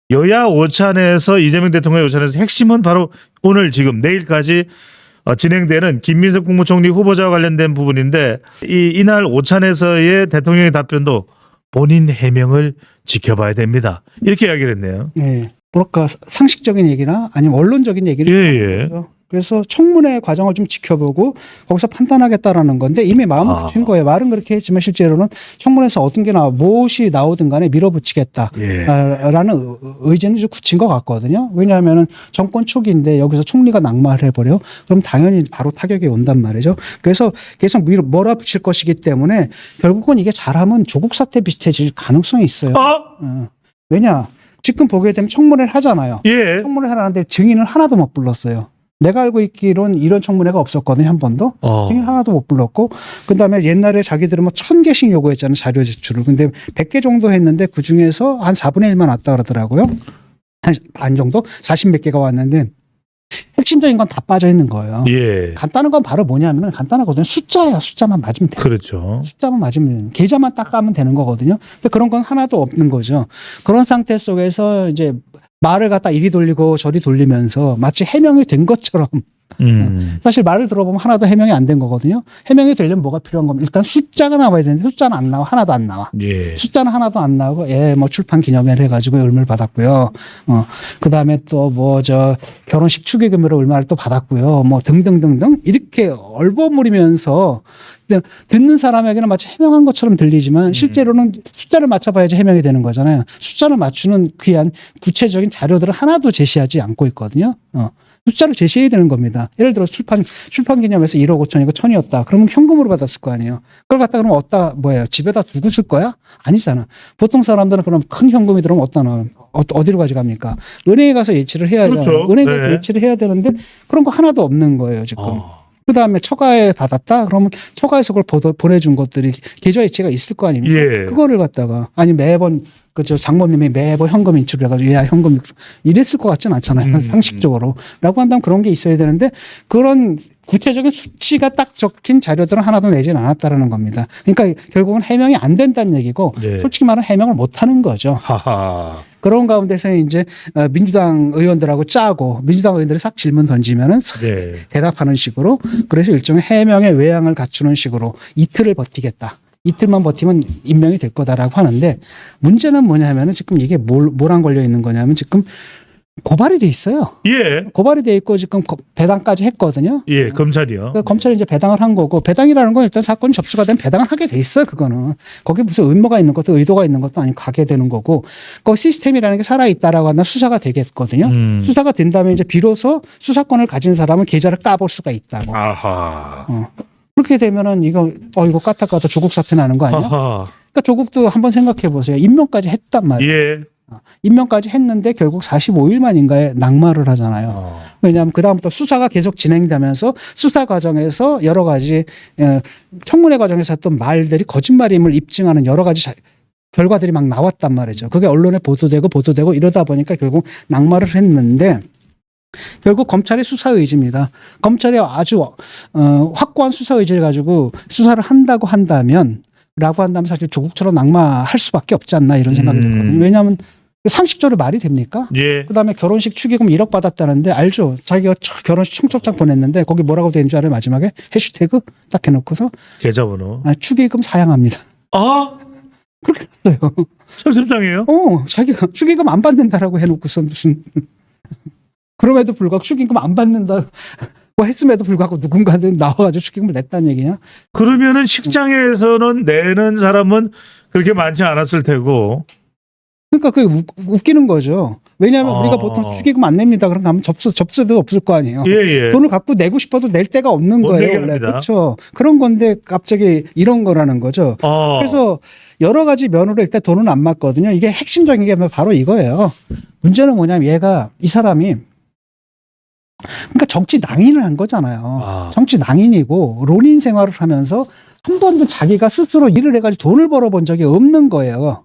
여야 오찬에서 이재명 대통령의 오찬에서 핵심은 바로 오늘 지금 내일까지 진행되는 김민석 국무총리 후보자와 관련된 부분인데 이날 오찬에서의 대통령의 답변도 본인 해명을 지켜봐야 됩니다. 이렇게 이야기를 했네요. 네. 뭐랄까 상식적인 얘기나 아니면 원론적인 얘기를 예. 그래서 청문회 과정을 좀 지켜보고 거기서 판단하겠다라는 건데 이미 마음을 굳힌 거예요. 말은 그렇게 했지만 실제로는 청문회에서 어떤 게 무엇이 나오든 간에 밀어붙이겠다라는 의지는 좀 굳힌 것 같거든요. 왜냐하면 정권 초기인데 여기서 총리가 낙마를 해버려 그럼 당연히 바로 타격이 온단 말이죠. 그래서 계속 몰아붙일 것이기 때문에 결국은 이게 잘하면 조국 사태 비슷해질 가능성이 있어요. 왜냐 지금 보게 되면 청문회를 하잖아요. 예. 청문회를 하는데 증인을 하나도 못 불렀어요. 내가 알고 있기로는 이런 청문회가 없었거든요, 한 번도. 증인 하나도 못 불렀고, 그 다음에 옛날에 자기들은 뭐 1000개씩 요구했잖아요, 자료 제출을. 근데 100개 정도 했는데 그 중에서 한 4분의 1만 왔다 그러더라고요. 한 반 정도? 40몇 개가 왔는데, 핵심적인 건 다 빠져 있는 거예요. 예. 간단한 건 바로 뭐냐면 간단하거든요. 숫자예요. 숫자만 맞으면 돼요. 그렇죠. 숫자만 맞으면 돼요. 계좌만 딱 까면 되는 거거든요. 근데 그런 건 하나도 없는 거죠. 그런 상태 속에서 이제 말을 갖다 이리 돌리고 저리 돌리면서 마치 해명이 된 것처럼 사실 말을 들어보면 하나도 해명이 안 된 거거든요. 해명이 되려면 뭐가 필요한 겁니까? 일단 숫자가 나와야 되는데 숫자는 안 나와. 하나도 안 나와. 예. 숫자는 하나도 안 나오고 뭐 출판 기념회를 해가지고 얼마를 받았고요. 그다음에 또 뭐 결혼식 축의금으로 얼마를 또 받았고요. 뭐 등등등등 이렇게 얼버무리면서 듣는 사람에게는 마치 해명한 것처럼 들리지만 실제로는 숫자를 맞춰봐야지 해명이 되는 거잖아요. 숫자를 맞추는 귀한 구체적인 자료들을 하나도 제시하지 않고 있거든요. 숫자를 제시해야 되는 겁니다. 예를 들어 출판 기념에서 1억 5천이고 1000이었다. 그러면 현금으로 받았을 거 아니에요. 그걸 갖다 그러면 집에다 두고 쓸 거야? 아니잖아. 보통 사람들은 그럼 큰 현금이 들어오면 어디다 놔요? 어디로 가져갑니까? 은행에 가서 예치를 해야죠. 그렇죠. 은행에 가서 예치를 해야 되는데 그런 거 하나도 없는 거예요, 지금. 그 다음에 처가에 받았다? 그러면 처가에서 그걸 보내준 것들이 계좌 이체가 있을 거 아닙니까? 예. 그거를 갖다가, 아니, 매번, 장모님이 매번 현금 인출을 해가지고, 현금, 이랬을 것 같진 않잖아요. 상식적으로. 라고 한다면 그런 게 있어야 되는데, 그런 구체적인 수치가 딱 적힌 자료들은 하나도 내진 않았다라는 겁니다. 그러니까 결국은 해명이 안 된다는 얘기고, 네. 솔직히 말하면 해명을 못 하는 거죠. 하하. 그런 가운데서 이제 민주당 의원들하고 짜고 민주당 의원들이 싹 질문 던지면은 싹 네. 대답하는 식으로 그래서 일종의 해명의 외양을 갖추는 식으로 이틀을 버티겠다. 이틀만 버티면 임명이 될 거다라고 하는데 문제는 뭐냐면은 지금 이게 뭐랑 걸려 있는 거냐면 지금 고발이 돼 있어요. 예. 고발이 돼 있고 지금 배당까지 했거든요. 예. 검찰이요. 그러니까 검찰이 이제 배당을 한 거고 배당이라는 건 일단 사건이 접수가 되면 배당을 하게 돼 있어요. 그거는 거기 무슨 음모가 있는 것도 의도가 있는 것도 아니고 가게 되는 거고 그 시스템이라는 게 살아 있다라고 한다 수사가 되겠거든요. 수사가 된다면 이제 비로소 수사권을 가진 사람은 계좌를 까볼 수가 있다고. 아하. 그렇게 되면은 이거 까딱까딱 조국 사태 나는 거 아니야? 아하. 그러니까 조국도 한번 생각해 보세요. 임명까지 했단 말이에요. 예. 임명까지 했는데 결국 45일 만인가에 낙마를 하잖아요. 왜냐하면 그다음부터 수사가 계속 진행되면서 수사 과정에서 여러 가지 청문회 과정에서 했던 말들이 거짓말임을 입증하는 여러 가지 결과들이 막 나왔단 말이죠. 그게 언론에 보도되고 이러다 보니까 결국 낙마를 했는데 결국 검찰의 수사 의지입니다. 검찰이 아주 확고한 수사 의지를 가지고 수사를 한다고 한다면 사실 조국처럼 낙마할 수밖에 없지 않나 이런 생각이 들거든요. 왜냐하면 상식적으로 말이 됩니까? 예. 그다음에 결혼식 축의금 1억 받았다는데 알죠? 자기가 결혼식 청첩장 보냈는데 거기 뭐라고 돼 있는 줄 알아요? 마지막에 해시태그 딱 해놓고서 계좌번호. 축의금 사양합니다. 아, 그렇게 했어요. 청첩장이에요? 자기가 축의금 안 받는다라고 해놓고서 무슨 그럼에도 불구하고 축의금 안 받는다. 했음에도 불구하고 누군가는 나와가지고 축의금을 냈다는 얘기냐? 그러면은 식장에서는 내는 사람은 그렇게 많지 않았을 테고. 그러니까 그게 웃기는 거죠. 왜냐하면 우리가 보통 축의금 안 냅니다. 그럼 가면 접수도 없을 거 아니에요. 예. 돈을 갖고 내고 싶어도 낼 데가 없는 못 거예요. 내게 원래. 합니다. 그렇죠. 그런 건데 갑자기 이런 거라는 거죠. 그래서 여러 가지 면으로 일단 돈은 안 맞거든요. 이게 핵심적인 게 바로 이거예요. 문제는 뭐냐면 이 사람이 그러니까 정치 낭인을 한 거잖아요. 정치 낭인이고 론인 생활을 하면서 한 번도 자기가 스스로 일을 해가지고 돈을 벌어본 적이 없는 거예요.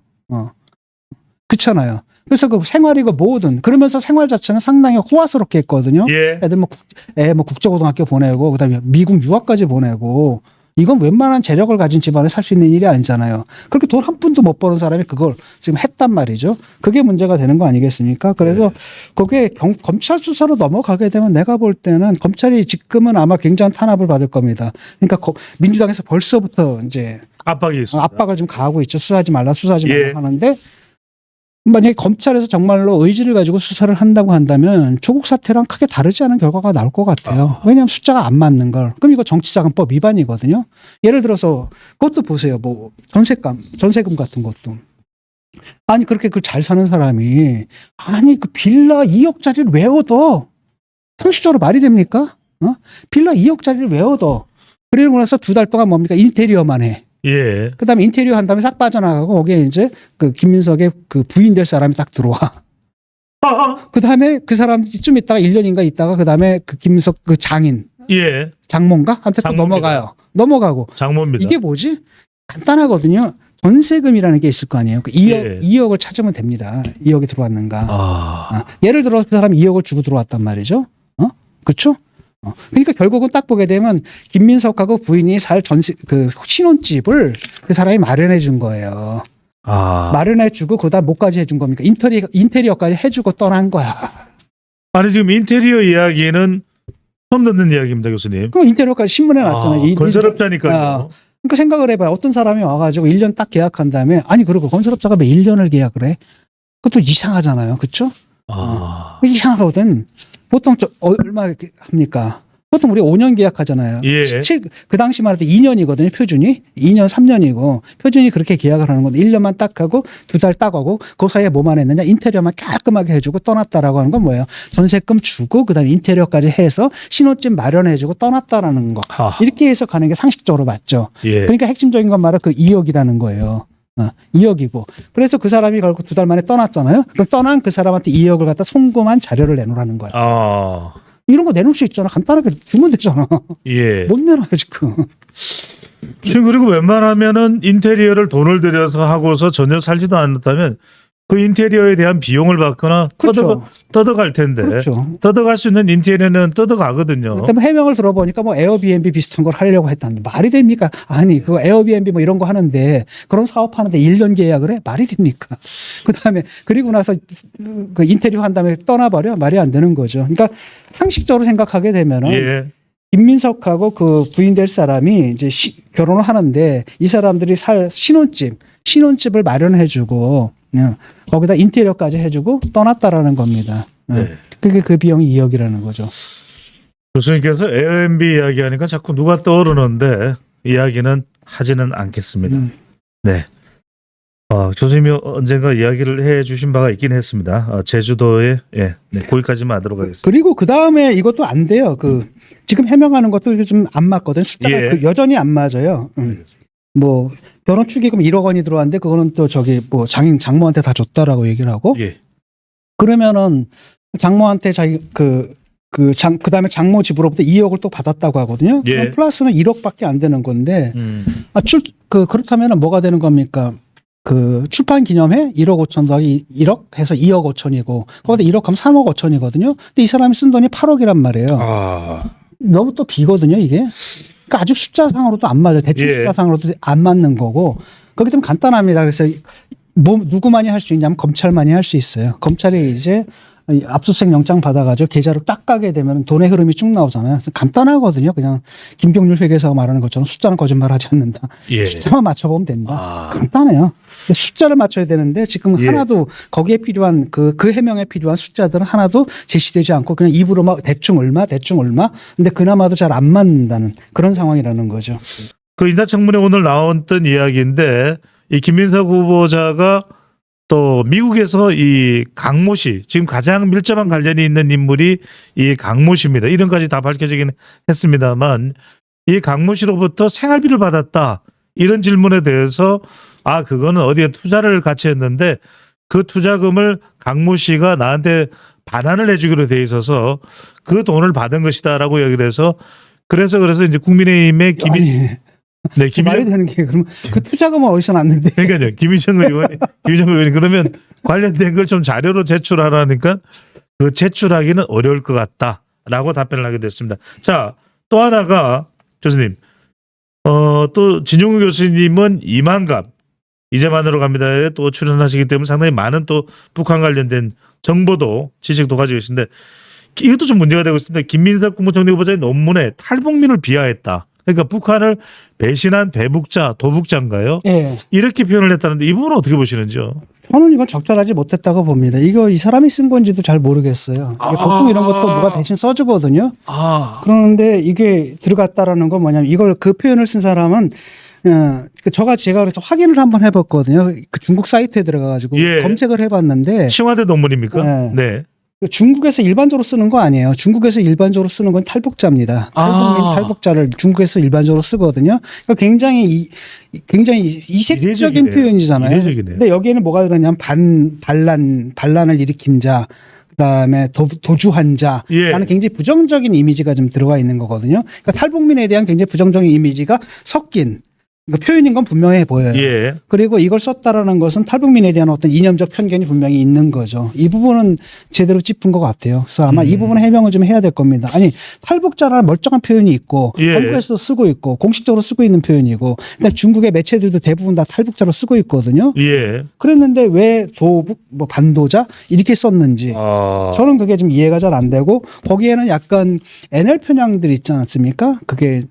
그렇잖아요. 그래서 그 생활이고 뭐든 그러면서 생활 자체는 상당히 호화스럽게 했거든요. 예. 애들 뭐 국제고등학교 보내고 그다음에 미국 유학까지 보내고 이건 웬만한 재력을 가진 집안에 살 수 있는 일이 아니잖아요. 그렇게 돈 한 푼도 못 버는 사람이 그걸 지금 했단 말이죠. 그게 문제가 되는 거 아니겠습니까? 그래서 그게 검찰 수사로 넘어가게 되면 내가 볼 때는 검찰이 지금은 아마 굉장한 탄압을 받을 겁니다. 그러니까 민주당에서 벌써부터 이제 압박이 있습니다. 압박을 좀 가하고 있죠. 수사하지 말라 예. 하는데 만약에 검찰에서 정말로 의지를 가지고 수사를 한다고 한다면 조국 사태랑 크게 다르지 않은 결과가 나올 것 같아요. 왜냐하면 숫자가 안 맞는 걸. 그럼 이거 정치자금법 위반이거든요. 예를 들어서 그것도 보세요. 뭐 전세금 같은 것도. 아니 그렇게 그 잘 사는 사람이 아니 그 빌라 2억짜리를 왜 얻어? 상식적으로 말이 됩니까? 빌라 2억짜리를 왜 얻어? 그리고 나서 2달 동안 뭡니까? 인테리어만 해. 예. 그다음에 인테리어 한 다음에 싹 빠져나가고 거기에 이제 그 김민석의 그 부인 될 사람이 딱 들어와. 그다음에 그 사람 좀 있다가 1년인가 있다가 그다음에 그 김민석 그 장인 예. 장모인가 한테 또 장모입니다. 넘어가요. 넘어가고 장모입니다. 이게 뭐지? 간단하거든요. 전세금이라는 게 있을 거 아니에요. 그 2억, 예. 2억을 찾으면 됩니다. 2억이 들어왔는가. 아. 예를 들어 그 사람이 2억을 주고 들어왔단 말이죠. 그렇죠? 그러니까 결국은 딱 보게 되면 김민석하고 부인이 살 전세 그 신혼집을 그 사람이 마련해 준 거예요. 아. 마련해 주고 그다음 뭐까지 해준 겁니까? 인테리어까지 해주고 떠난 거야. 아니 지금 인테리어 이야기는 처음 듣는 이야기입니다, 교수님. 그 인테리어까지 신문에 났잖아요. 건설업자니까요. 그러니까 생각을 해봐요. 어떤 사람이 와가지고 1년 딱 계약한 다음에 아니 그리고 건설업자가 왜 1년을 계약을 해? 그것도 이상하잖아요. 그렇죠? 아. 이상하거든. 보통 얼마 합니까? 보통 우리 5년 계약하잖아요. 예. 그 당시 말할 때 2년이거든요. 표준이. 2년, 3년이고 표준이 그렇게 계약을 하는 건데 1년만 딱 하고 2달 딱 하고 그 사이에 뭐만 했느냐. 인테리어만 깔끔하게 해주고 떠났다라고 하는 건 뭐예요? 전세금 주고 그다음에 인테리어까지 해서 신혼집 마련해주고 떠났다라는 거. 이렇게 해석하는 게 상식적으로 맞죠. 예. 그러니까 핵심적인 건 말은 그 2억이라는 거예요. 2억이고. 그래서 그 사람이 결국 2달 만에 떠났잖아요. 그럼 떠난 그 사람한테 2억을 갖다 송금한 자료를 내놓으라는 거야. 아. 이런 거 내놓을 수 있잖아. 간단하게 주면 되잖아. 예. 못 내놔요, 지금. 지금 그리고 웬만하면은 인테리어를 돈을 들여서 하고서 전혀 살지도 않았다면 그 인테리어에 대한 비용을 받거나 그렇죠. 뜯어갈 텐데. 그렇죠. 뜯어갈 수 있는 인테리어는 뜯어가거든요. 그다음에 해명을 들어보니까 뭐 에어비앤비 비슷한 걸 하려고 했다는데 말이 됩니까? 아니 그거 에어비앤비 뭐 이런 거 하는데 그런 사업하는데 1년 계약을 해? 말이 됩니까? 그다음에 그리고 나서 그 인테리어 한 다음에 떠나버려? 말이 안 되는 거죠. 그러니까 상식적으로 생각하게 되면은 예. 김민석하고 그 부인 될 사람이 이제 결혼을 하는데 이 사람들이 살 신혼집을 마련해주고 거기다 인테리어까지 해주고 떠났다라는 겁니다. 네. 그게 그 비용이 2억이라는 거죠. 교수님께서 에어비앤비 이야기하니까 자꾸 누가 떠오르는데 이야기는 하지는 않겠습니다. 네. 교수님이 언젠가 이야기를 해주신 바가 있긴 했습니다. 제주도에 네, 거기까지만 하도록 하겠습니다. 그리고 그 다음에 이것도 안 돼요. 지금 해명하는 것도 좀 안 맞거든. 숫자가 예. 여전히 안 맞아요. 뭐 결혼 축의금 1억 원이 들어왔는데 그거는 또 뭐 장모한테 다 줬다라고 얘기를 하고 예. 그러면은 장모한테 그다음에 장모 집으로부터 2억을 또 받았다고 하거든요. 예. 그럼 플러스는 1억밖에 안 되는 건데 그렇다면은 뭐가 되는 겁니까? 그 출판 기념회 1억 5천 더하기 1억 해서 2억 5천이고 거기다 1억 하면 3억 5천이거든요. 근데 이 사람이 쓴 돈이 8억이란 말이에요. 너무 또 비거든요, 이게. 그러니까 아주 숫자상으로도 안 맞아요. 대충 예. 숫자상으로도 안 맞는 거고. 거기 좀 간단합니다. 그래서 누구만이 할 수 있냐면 검찰만이 할 수 있어요. 검찰이 이제 압수수색 영장 받아가지고 계좌로 딱 가게 되면 돈의 흐름이 쭉 나오잖아요. 그래서 간단하거든요. 그냥 김병률 회계사가 말하는 것처럼 숫자는 거짓말하지 않는다. 예. 숫자만 맞춰보면 된다. 간단해요. 숫자를 맞춰야 되는데 지금 예. 하나도 거기에 필요한 그 해명에 필요한 숫자들은 하나도 제시되지 않고 그냥 입으로 막 대충 얼마. 근데 그나마도 잘 안 맞는다는 그런 상황이라는 거죠. 그 인사청문회 오늘 나왔던 이야기인데 이 김민석 후보자가 또 미국에서 이 강모 씨 지금 가장 밀접한 관련이 있는 인물이 이 강모 씨입니다. 이름까지 다 밝혀지긴 했습니다만 이 강모 씨로부터 생활비를 받았다 이런 질문에 대해서 그거는 어디에 투자를 같이 했는데 그 투자금을 강모 씨가 나한테 반환을 해주기로 돼 있어서 그 돈을 받은 것이다라고 얘기를 해서 그래서 이제 국민의힘의 말이 되는 게 그러면 그 투자금은 어디서 났는데? 그러니까요. 김희정 의원이 그러면 관련된 걸 좀 자료로 제출하라니까 그 제출하기는 어려울 것 같다라고 답변을 하게 됐습니다. 자, 또 하나가 교수님 또 진용우 교수님은 이만갑 이제만으로 갑니다에 또 출연하시기 때문에 상당히 많은 또 북한 관련된 정보도 지식도 가지고 계신데 이것도 좀 문제가 되고 있습니다. 김민석 국무총리 후보자의 논문에 탈북민을 비하했다. 그러니까 북한을 배신한 배북자, 도북자인가요? 예. 이렇게 표현을 했다는데 이 부분은 어떻게 보시는지요? 저는 이건 적절하지 못했다고 봅니다. 이거 이 사람이 쓴 건지도 잘 모르겠어요. 이게 보통 이런 것도 누가 대신 써주거든요. 그런데 이게 들어갔다라는 건 뭐냐면 이걸 그 표현을 쓴 사람은 제가 그래서 확인을 한번 해봤거든요. 그 중국 사이트에 들어가가지고 예. 검색을 해봤는데 칭화대 논문입니까? 네. 네. 중국에서 일반적으로 쓰는 거 아니에요. 중국에서 일반적으로 쓰는 건 탈북자입니다. 탈북민 탈북자를 중국에서 일반적으로 쓰거든요. 그러니까 굉장히 이색적인 이례적이네요. 표현이잖아요. 이례적이네요. 근데 여기에는 뭐가 들었냐면 반란을 일으킨 자, 그다음에 도주한 자라는 예. 굉장히 부정적인 이미지가 좀 들어가 있는 거거든요. 그러니까 탈북민에 대한 굉장히 부정적인 이미지가 섞인 그러니까 표현인 건 분명해 보여요. 예. 그리고 이걸 썼다라는 것은 탈북민에 대한 어떤 이념적 편견이 분명히 있는 거죠. 이 부분은 제대로 짚은 것 같아요. 그래서 아마 이 부분은 해명을 좀 해야 될 겁니다. 아니 탈북자라는 멀쩡한 표현이 있고 예. 한국에서도 쓰고 있고 공식적으로 쓰고 있는 표현이고 근데 중국의 매체들도 대부분 다 탈북자로 쓰고 있거든요. 예. 그랬는데 왜 도북 뭐 반도자 이렇게 썼는지 저는 그게 좀 이해가 잘 안 되고 거기에는 약간 NL 편향들 있지 않습니까? 그게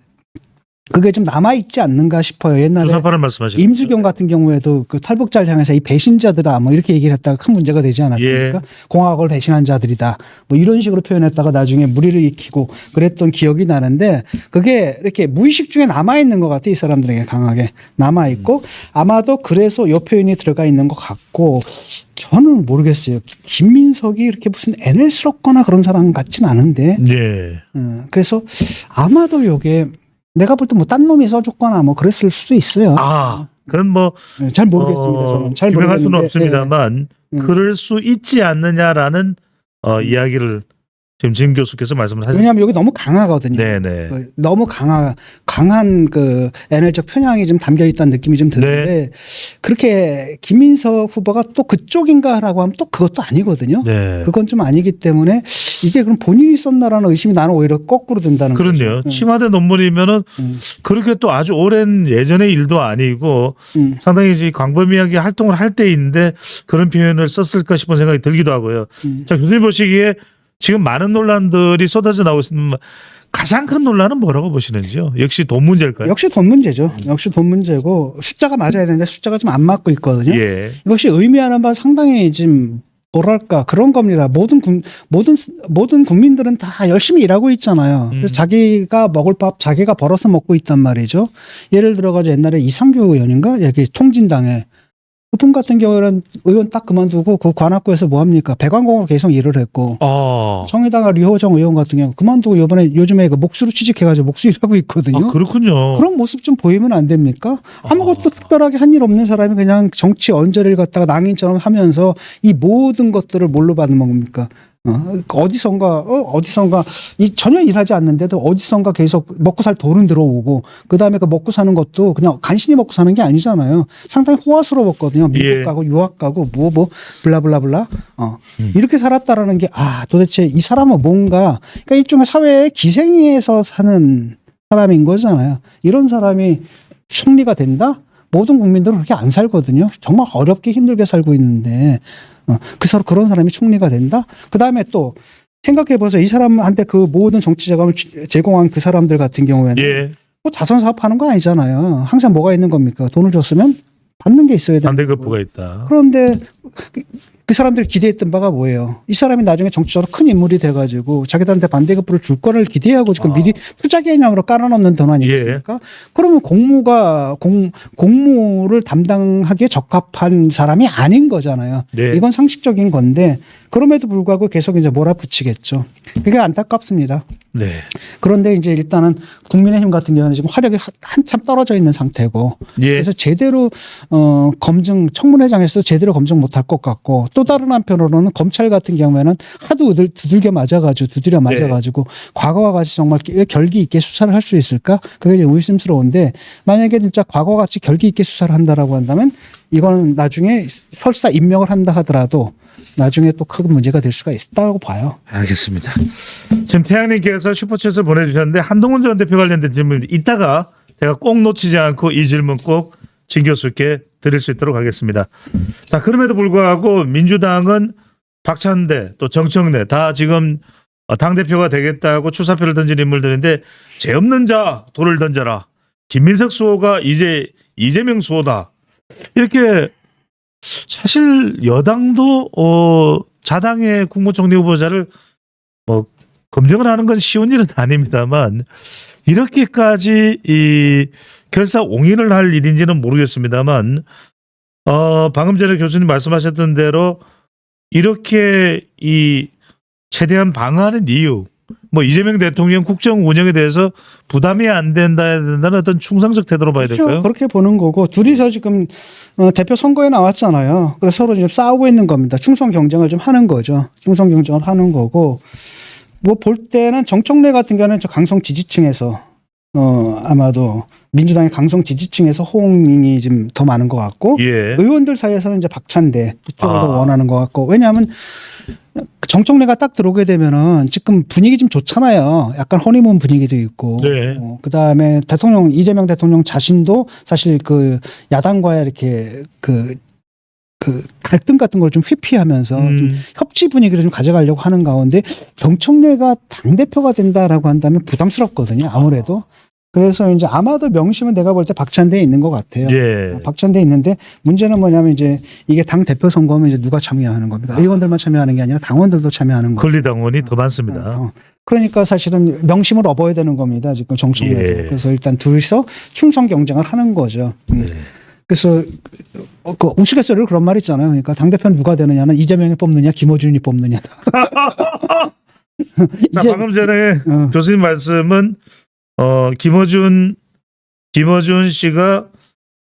좀 남아있지 않는가 싶어요. 옛날에 조사파를 말씀하시는 임수경 같은 경우에도 그 탈북자를 향해서 이 배신자들아 뭐 이렇게 얘기를 했다가 큰 문제가 되지 않았습니까? 예. 공화국을 배신한 자들이다. 뭐 이런 식으로 표현했다가 나중에 무리를 일으키고 그랬던 기억이 나는데 그게 이렇게 무의식 중에 남아있는 것 같아. 이 사람들에게 강하게 남아있고 아마도 그래서 이 표현이 들어가 있는 것 같고 저는 모르겠어요. 김민석이 이렇게 무슨 NL스럽거나 그런 사람 같진 않은데 예. 그래서 아마도 요게 내가 볼 때 뭐 딴 놈이 써줬거나 뭐 그랬을 수도 있어요. 그건 뭐 잘 모르겠습니다. 저는 잘 규명할 수는 모르겠는데, 없습니다만 예. 그럴 수 있지 않느냐라는 이야기를 지금 진 교수께서 말씀을 하셨습니다. 왜냐하면 여기 너무 강하거든요. 네네. 너무 강한 그 NL적 편향이 좀 담겨 있다는 느낌이 좀 드는데 그렇게 김민석 후보가 또 그쪽인가라고 하면 또 그것도 아니거든요. 네. 그건 좀 아니기 때문에 이게 그럼 본인이 썼나라는 의심이 나는 오히려 거꾸로 든다는 그렇네요. 거죠. 칭화대 논문이면은 그렇게 또 아주 오랜 예전의 일도 아니고 상당히 이제 광범위하게 활동을 할 때인데 그런 표현을 썼을까 싶은 생각이 들기도 하고요. 자, 교수님 보시기에 지금 많은 논란들이 쏟아져 나오고 있는 가장 큰 논란은 뭐라고 보시는지요? 역시 돈 문제일까요? 역시 돈 문제죠. 역시 돈 문제고 숫자가 맞아야 되는데 숫자가 좀 안 맞고 있거든요. 예. 이것이 의미하는 바는 상당히 지금 뭐랄까 그런 겁니다. 모든 국민들은 다 열심히 일하고 있잖아요. 그래서 자기가 먹을 밥 자기가 벌어서 먹고 있단 말이죠. 예를 들어가지고 옛날에 이상교 의원인가 여기 통진당에 그분 같은 경우에는 의원 딱 그만두고 그 관악구에서 뭐 합니까? 배관공으로 계속 일을 했고 정의당의 류호정 의원 같은 경우 그만두고 요즘에 그 목수로 취직해가지고 목수 일하고 있거든요. 그렇군요. 그런 모습 좀 보이면 안 됩니까? 아무것도 특별하게 한 일 없는 사람이 그냥 정치 언저리를 갖다가 낭인처럼 하면서 이 모든 것들을 뭘로 받는 겁니까? 어디선가 전혀 일하지 않는데도 어디선가 계속 먹고 살 돈은 들어오고 그 다음에 그 먹고 사는 것도 그냥 간신히 먹고 사는 게 아니잖아요. 상당히 호화스러웠거든요. 미국 예. 가고 유학 가고 뭐 블라블라블라 이렇게 살았다라는 게 도대체 이 사람은 뭔가 그러니까 일종의 사회의 기생에서 사는 사람인 거잖아요. 이런 사람이 총리가 된다? 모든 국민들은 그렇게 안 살거든요. 정말 어렵게 힘들게 살고 있는데 그런 사람이 총리가 된다? 그 다음에 또 생각해보세요. 이 사람한테 그 모든 정치 자금을 제공한 그 사람들 같은 경우에는 예. 뭐 자선 사업하는 거 아니잖아요. 항상 뭐가 있는 겁니까? 돈을 줬으면 받는 게 있어야 되는 반대급부가 있다. 그런데 그 사람들이 기대했던 바가 뭐예요? 이 사람이 나중에 정치적으로 큰 인물이 돼가지고 자기들한테 반대급부를 줄 거를 기대하고 지금 미리 투자 개념으로 깔아놓는 돈 아니겠습니까? 그러면 공무를 담당하기에 적합한 사람이 아닌 거잖아요. 네. 이건 상식적인 건데 그럼에도 불구하고 계속 이제 몰아붙이겠죠. 그게 안타깝습니다. 네. 그런데 이제 일단은 국민의힘 같은 경우는 지금 화력이 한참 떨어져 있는 상태고 예. 그래서 제대로 청문회장에서 제대로 검증 못할 것 같고 또 다른 한편으로는 검찰 같은 경우에는 하도 두들겨 맞아가지고 과거와 같이 정말 결기 있게 수사를 할 수 있을까? 그게 이제 의심스러운데 만약에 진짜 과거와 같이 결기 있게 수사를 한다라고 한다면 이거는 나중에 설사 임명을 한다 하더라도 나중에 또 큰 문제가 될 수가 있다고 봐요. 알겠습니다. 지금 태양님께서 슈퍼챗을 보내주셨는데 한동훈 전 대표 관련된 질문 이따가 제가 꼭 놓치지 않고 이 질문 꼭 진 교수께 드릴 수 있도록 하겠습니다. 자, 그럼에도 불구하고 민주당은 박찬대 또 정청래 다 지금 당대표가 되겠다고 출사표를 던진 인물들인데 죄 없는 자 돌을 던져라. 김민석 수호가 이제 이재명 수호다. 이렇게 사실 여당도 자당의 국무총리 후보자를 뭐 검증을 하는 건 쉬운 일은 아닙니다만 이렇게까지 이 결사옹인을 할 일인지는 모르겠습니다만 방금 전에 교수님 말씀하셨던 대로 이렇게 이 최대한 방어하는 이유 뭐 이재명 대통령 국정 운영에 대해서 부담이 안 된다는 어떤 충성적 태도로 봐야 될까요? 그렇죠. 그렇게 보는 거고 둘이서 지금 대표 선거에 나왔잖아요. 그래서 서로 지금 싸우고 있는 겁니다. 충성 경쟁을 좀 하는 거죠. 충성 경쟁을 하는 거고 뭐 볼 때는 정청래 같은 경우는 저 강성 지지층에서 아마도 민주당의 강성 지지층에서 호응이 좀 더 많은 것 같고 예. 의원들 사이에서는 이제 박찬대 쪽을 더 원하는 것 같고 왜냐하면 정청래가 딱 들어오게 되면은 지금 분위기 좀 좋잖아요. 약간 허니문 분위기도 있고 네. 그다음에 대통령 이재명 대통령 자신도 사실 그 야당과의 이렇게 그 갈등 같은 걸 좀 회피하면서 좀 협치 분위기를 좀 가져가려고 하는 가운데 정청래가 당대표가 된다라고 한다면 부담스럽거든요. 아무래도. 그래서 이제 아마도 명심은 내가 볼 때 박찬대에 있는 것 같아요. 예. 박찬대에 있는데 문제는 뭐냐면 이제 이게 당대표 선거면 이제 누가 참여하는 겁니까? 의원들만 참여하는 게 아니라 당원들도 참여하는 거예요. 권리당원이 더 많습니다. 그러니까 사실은 명심을 업어야 되는 겁니다. 지금 정청래도. 예. 그래서 일단 둘이서 충성 경쟁을 하는 거죠. 네. 그래서 그 우스갯소리로 그런 말 있잖아요. 그러니까 당대표는 누가 되느냐는 이재명이 뽑느냐 김어준이 뽑느냐. 자, 방금 전에 교수님 말씀은 김어준 씨가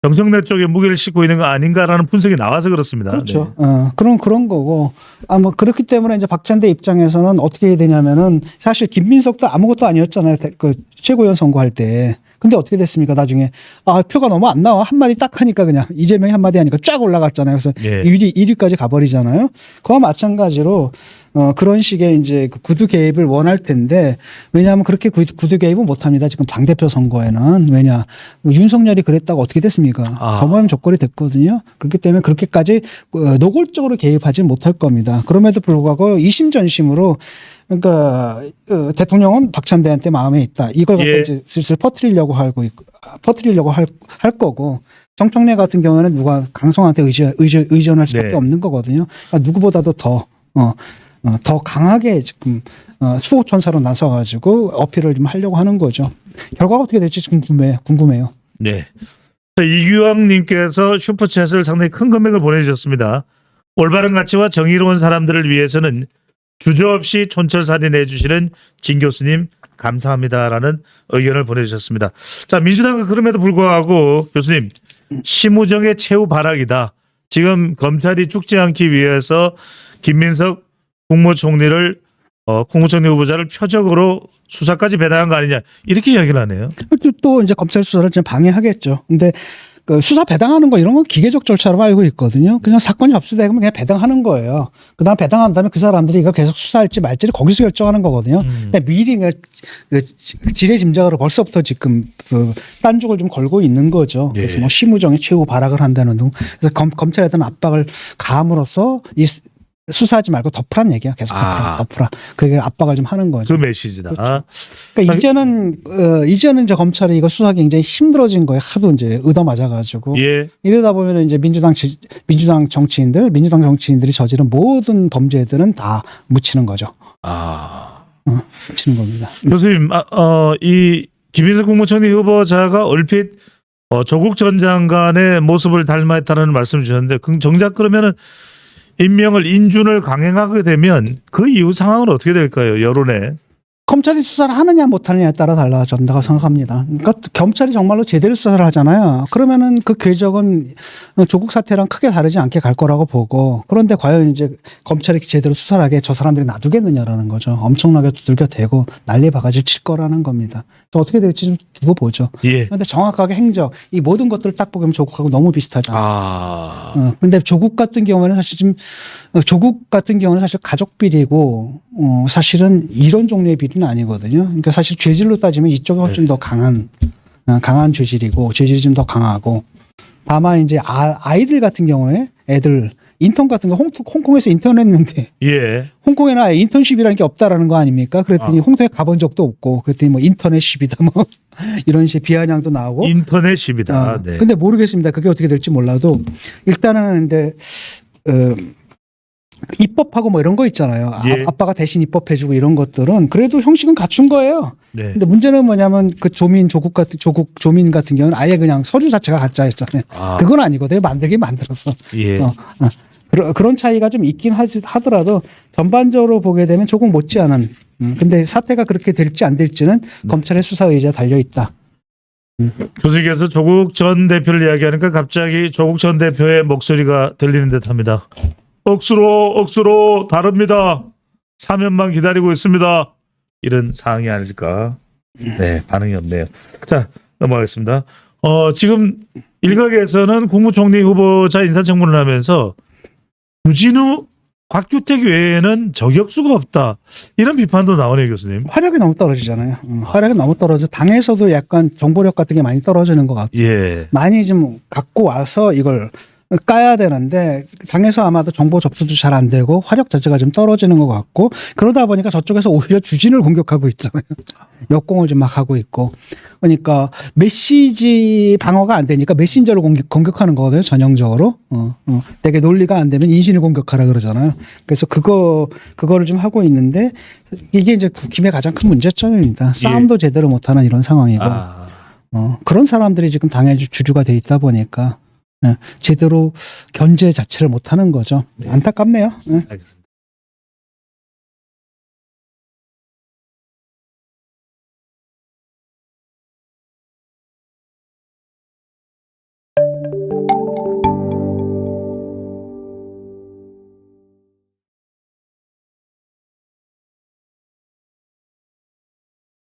정청래 쪽에 무게를 싣고 있는 거 아닌가라는 분석이 나와서 그렇습니다. 그렇죠. 네. 그런 거고. 뭐 그렇기 때문에 이제 박찬대 입장에서는 어떻게 해야 되냐면은 사실 김민석도 아무것도 아니었잖아요. 그 최고위원 선거할 때. 근데 어떻게 됐습니까? 나중에 표가 너무 안 나와. 한마디 딱 하니까 그냥 이재명이 한마디 하니까 쫙 올라갔잖아요. 그래서 예. 1위까지 가버리잖아요. 그와 마찬가지로 그런 식의 이제 그 구두 개입을 원할 텐데 왜냐하면 그렇게 구두 개입은 못합니다. 지금 당대표 선거에는 왜냐 윤석열이 그랬다고 어떻게 됐습니까? 범하면 적골이 됐거든요. 그렇기 때문에 그렇게까지 노골적으로 개입하지는 못할 겁니다. 그럼에도 불구하고 이심전심으로 그러니까 대통령은 박찬대한테 마음에 있다. 이걸 갖고 예. 이제 슬슬 퍼뜨리려고 할 거고 정청래 같은 경우에는 누가 강성한테 의존할 수밖에 네. 없는 거거든요. 그러니까 누구보다도 더 강하게 지금 수호천사로 나서가지고 어필을 좀 하려고 하는 거죠. 결과가 어떻게 될지 지금 궁금해요. 네. 자, 이규왕님께서 슈퍼챗을 상당히 큰 금액을 보내주셨습니다. 올바른 가치와 정의로운 사람들을 위해서는 주저없이 촌철살인해 주시는 진 교수님 감사합니다라는 의견을 보내주셨습니다. 자, 민주당은 그럼에도 불구하고 교수님 심우정의 최후 발악이다. 지금 검찰이 죽지 않기 위해서 김민석 국무총리 후보자를 표적으로 수사까지 배당한 거 아니냐 이렇게 이야기를 하네요. 또 이제 검찰 수사를 좀 방해하겠죠. 근데 그 수사 배당하는 거 이런 건 기계적 절차로 알고 있거든요. 그냥 사건이 접수되면 그냥 배당하는 거예요. 그다음 배당한 다음에 그 사람들이 이거 계속 수사할지 말지를 거기서 결정하는 거거든요. 근데 미리 그 지레짐작으로 벌써부터 지금 그 딴죽을 좀 걸고 있는 거죠. 그래서 예. 뭐 심우정의 최후 발악을 한다는 등 그래서 검찰에 대한 압박을 가함으로써 이 수사하지 말고 덮으란 얘기야. 계속 덮으라. 그게 압박을 좀 하는 거죠. 그 메시지다. 그러니까 이제는 이제 검찰이 이거 수사하기 굉장히 힘들어진 거예요. 하도 이제 얻어맞아가지고. 예. 이러다 보면 이제 민주당 정치인들이 저지른 모든 범죄들은 다 묻히는 거죠. 묻히는 겁니다. 교수님, 이 김인석 국무총리 후보자가 얼핏 조국 전 장관의 모습을 닮아있다는 말씀을 주셨는데 정작 그러면은 임명을 인준을 강행하게 되면 그 이후 상황은 어떻게 될까요? 여론에. 검찰이 수사를 하느냐 못하느냐에 따라 달라진다고 생각합니다. 그러니까 검찰이 정말로 제대로 수사를 하잖아요. 그러면은 그 궤적은 조국 사태랑 크게 다르지 않게 갈 거라고 보고 그런데 과연 이제 검찰이 제대로 수사를 하게 저 사람들이 놔두겠느냐라는 거죠. 엄청나게 두들겨 대고 난리 바가지를 칠 거라는 겁니다. 또 어떻게 될지 좀 두고 보죠. 예. 그런데 정확하게 행적 이 모든 것들을 딱 보면 조국하고 너무 비슷하잖아요. 근데 조국 같은 경우는 사실 가족 비리고 사실은 이런 종류의 비리는 아니거든요. 그러니까 사실 죄질로 따지면 이쪽이 훨씬 더 강한 강한 죄질이고 죄질이 좀 더 강하고 다만 이제 아이들 같은 경우에 애들 인턴 같은 거 홍콩에서 인턴했는데 예. 홍콩에는 아예 인턴십이라는 게 없다라는 거 아닙니까? 그랬더니 홍콩에 가본 적도 없고 그랬더니 뭐 인터넷십이다 뭐 이런 식의 비아냥도 나오고 인터넷십이다. 네. 근데 모르겠습니다. 그게 어떻게 될지 몰라도 일단은 근데 입법하고 뭐 이런 거 있잖아요. 예. 아빠가 대신 입법해주고 이런 것들은 그래도 형식은 갖춘 거예요. 네. 근데 문제는 뭐냐면 그 조국 조민 같은 경우는 아예 그냥 서류 자체가 가짜였잖아요. 아. 그건 아니거든요. 만들긴 만들었어. 예. 그런 차이가 좀 있긴 하더라도 전반적으로 보게 되면 조금 못지않은. 근데 사태가 그렇게 될지 안 될지는 검찰의 수사 의지에 달려 있다. 교수님께서 조국 전 대표를 이야기하니까 갑자기 조국 전 대표의 목소리가 들리는 듯합니다. 억수로 다릅니다. 사면만 기다리고 있습니다. 이런 상황이 아닐까. 네, 반응이 없네요. 자, 넘어가겠습니다. 지금 일각에서는 국무총리 후보자 인사청문을 하면서 주진우, 곽규택 외에는 저격수가 없다. 이런 비판도 나오네요, 교수님. 화력이 너무 떨어지잖아요. 화력이 너무 떨어져. 당에서도 약간 정보력 같은 게 많이 떨어지는 것 같고 예. 많이 좀 갖고 와서 이걸 까야 되는데 당에서 아마도 정보 접수도 잘 안 되고 화력 자체가 좀 떨어지는 것 같고 그러다 보니까 저쪽에서 오히려 주진을 공격하고 있잖아요. 역공을 좀 막 하고 있고 그러니까 메시지 방어가 안 되니까 메신저로 공격하는 거거든요. 전형적으로. 되게 논리가 안 되면 인신을 공격하라 그러잖아요. 그래서 그거를 좀 하고 있는데 이게 이제 국힘의 가장 큰 문제점입니다. 싸움도 제대로 못하는 이런 상황이고 그런 사람들이 지금 당의 주류가 돼 있다 보니까 제대로 견제 자체를 못하는 거죠. 안타깝네요. 알겠습니다.